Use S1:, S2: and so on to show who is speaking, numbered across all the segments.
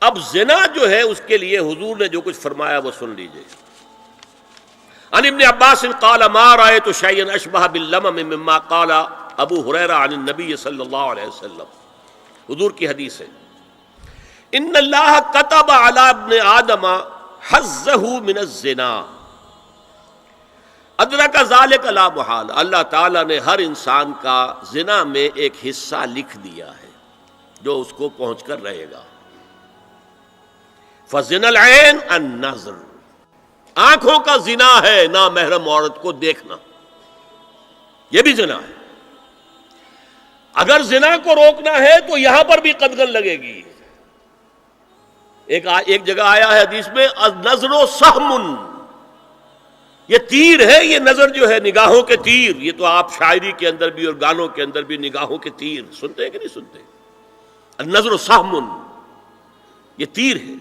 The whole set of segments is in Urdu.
S1: اب زنا جو ہے اس کے لیے حضور نے جو کچھ فرمایا وہ سن لیجئے. عن ابن عباس قال ما رأيت شيئا اشبه باللمم مما قال ابو ہریرہ عن النبی صلی اللہ علیہ وسلم. حضور کی حدیث ہے ان اللہ كتب على ابن آدم حظه من الزنا ادرک ذلک لا محال. اللہ تعالیٰ نے ہر انسان کا زنا میں ایک حصہ لکھ دیا ہے جو اس کو پہنچ کر رہے گا. فزنا العین النظر، آنکھوں کا زنا ہے نامحرم عورت کو دیکھنا، یہ بھی زنا ہے. اگر زنا کو روکنا ہے تو یہاں پر بھی قدغن لگے گی. ایک جگہ آیا ہے حدیث میں النظر سہم، یہ تیر ہے. یہ نظر جو ہے نگاہوں کے تیر، یہ تو آپ شاعری کے اندر بھی اور گانوں کے اندر بھی نگاہوں کے تیر سنتے ہیں کہ نہیں سنتے؟ النظر سہم، یہ تیر ہے.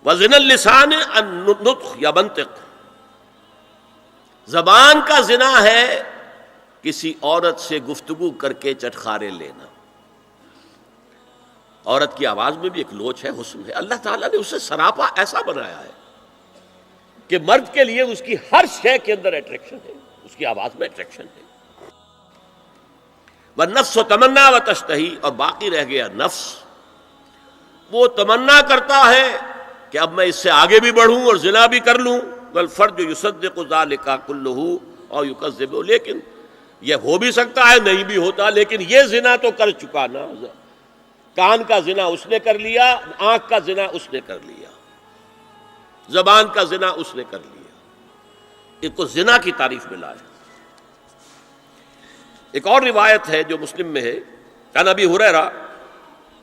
S1: وزنا اللسان النطق یا منطق، زبان کا زنا ہے کسی عورت سے گفتگو کر کے چٹخارے لینا. عورت کی آواز میں بھی ایک لوچ ہے، حسن ہے. اللہ تعالیٰ نے اسے سراپا ایسا بنایا ہے کہ مرد کے لیے اس کی ہر شے کے اندر اٹریکشن ہے، اس کی آواز میں اٹریکشن ہے. والنفس تمنا و تشتہی، اور باقی رہ گیا نفس، وہ تمنا کرتا ہے کہ اب میں اس سے آگے بھی بڑھوں اور زنا بھی کر لوں. والفرج یصدق ذلک کلہ او یکذب، لیکن یہ ہو بھی سکتا ہے نہیں بھی ہوتا، لیکن یہ زنا تو کر چکا نا. کان کا زنا اس نے کر لیا، آنکھ کا زنا اس نے کر لیا، زبان کا زنا اس نے کر لیا. اس کو زنا کی تعریف میں لایا. ایک اور روایت ہے جو مسلم میں ہے، عن ابی ہریرہ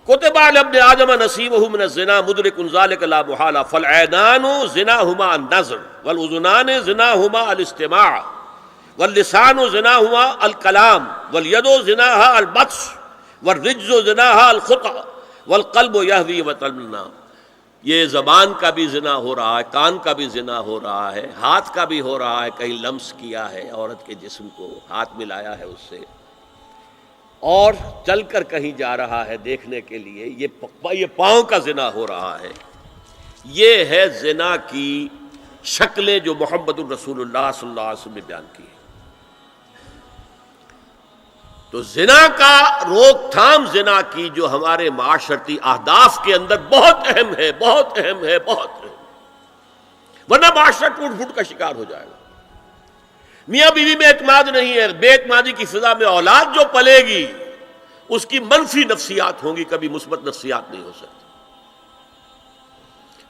S1: کتب علی ابن آدم نصیبہ من الزنا مدرک ذلک لا محالہ فالعینان زناہما النظر والاذنان زناہما الاستماع واللسان زناہما الکلام والید زناہا البطش والرجز زناہا الخطأ والقلب یہوی وتمنا. یہ زبان کا بھی زنا ہو رہا ہے، کان کا بھی زنا ہو رہا ہے، ہاتھ کا بھی ہو رہا ہے، کہیں لمس کیا ہے عورت کے جسم کو، ہاتھ ملایا ہے اس سے، اور چل کر کہیں جا رہا ہے دیکھنے کے لیے، یہ پاؤں کا زنا ہو رہا ہے. یہ ہے زنا کی شکلیں جو محمد الرسول اللہ صلی اللہ علیہ وسلم نے بیان کی ہے. تو زنا کا روک تھام، زنا کی جو ہمارے معاشرتی اہداف کے اندر بہت اہم ہے، بہت اہم ہے، بہت اہم، ورنہ معاشرہ ٹوٹ پھوٹ کا شکار ہو جائے گا. میاں بیوی میں اعتماد نہیں ہے، بے اعتمادی کی فضا میں اولاد جو پلے گی اس کی منفی نفسیات ہوں گی، کبھی مثبت نفسیات نہیں ہو سکتی.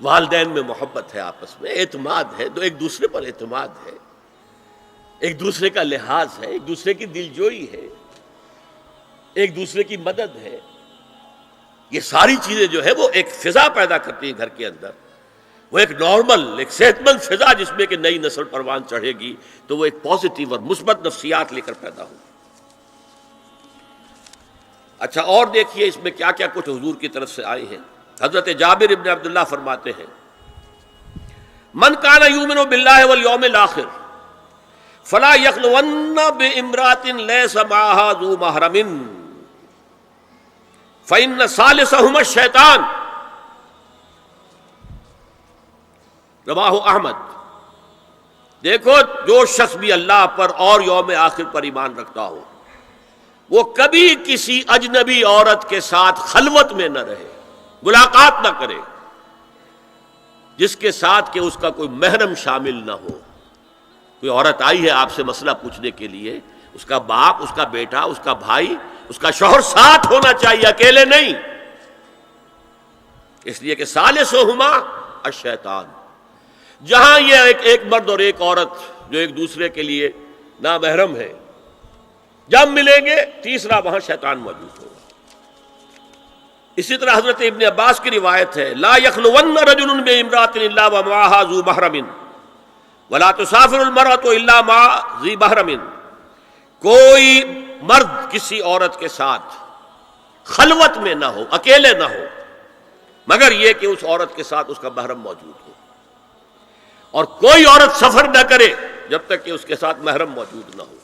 S1: والدین میں محبت ہے، آپس میں اعتماد ہے، ایک دوسرے پر اعتماد ہے، ایک دوسرے کا لحاظ ہے، ایک دوسرے کی دلجوئی ہے، ایک دوسرے کی مدد ہے. یہ ساری چیزیں جو ہے وہ ایک فضا پیدا کرتی ہیں گھر کے اندر. وہ ایک نارمل، ایک صحت مند فضا جس میں کہ نئی نسل پروان چڑھے گی تو وہ ایک پازیٹیو اور مثبت نفسیات لے کر پیدا ہوگی. اچھا، اور دیکھیے اس میں کیا کیا کچھ حضور کی طرف سے آئے ہیں. حضرت جابر ابن عبداللہ فرماتے ہیں من کان یؤمن باللہ والیوم الآخر فلا یخلون بامرأۃ لیس معها ذو محرم فإن ثالثہما الشیطان. رواہ احمد. دیکھو، جو شخص بھی اللہ پر اور یوم آخر پر ایمان رکھتا ہو وہ کبھی کسی اجنبی عورت کے ساتھ خلوت میں نہ رہے، ملاقات نہ کرے جس کے ساتھ کہ اس کا کوئی محرم شامل نہ ہو. کوئی عورت آئی ہے آپ سے مسئلہ پوچھنے کے لیے، اس کا باپ، اس کا بیٹا، اس کا بھائی، اس کا شوہر ساتھ ہونا چاہیے، اکیلے نہیں. اس لیے کہ ثالثہما الشیطان. جہاں یہ ایک مرد اور ایک عورت جو ایک دوسرے کے لیے نامحرم ہے، جب ملیں گے تیسرا وہاں شیطان موجود ہوگا. اسی طرح حضرت ابن عباس کی روایت ہے لا یخلون رجل بامرأۃ الا ومعها ذو محرم ولا تسافر المرأة الا مع ذی محرم. کوئی مرد کسی عورت کے ساتھ خلوت میں نہ ہو، اکیلے نہ ہو، مگر یہ کہ اس عورت کے ساتھ اس کا محرم موجود ہو. اور کوئی عورت سفر نہ کرے جب تک کہ اس کے ساتھ محرم موجود نہ ہو.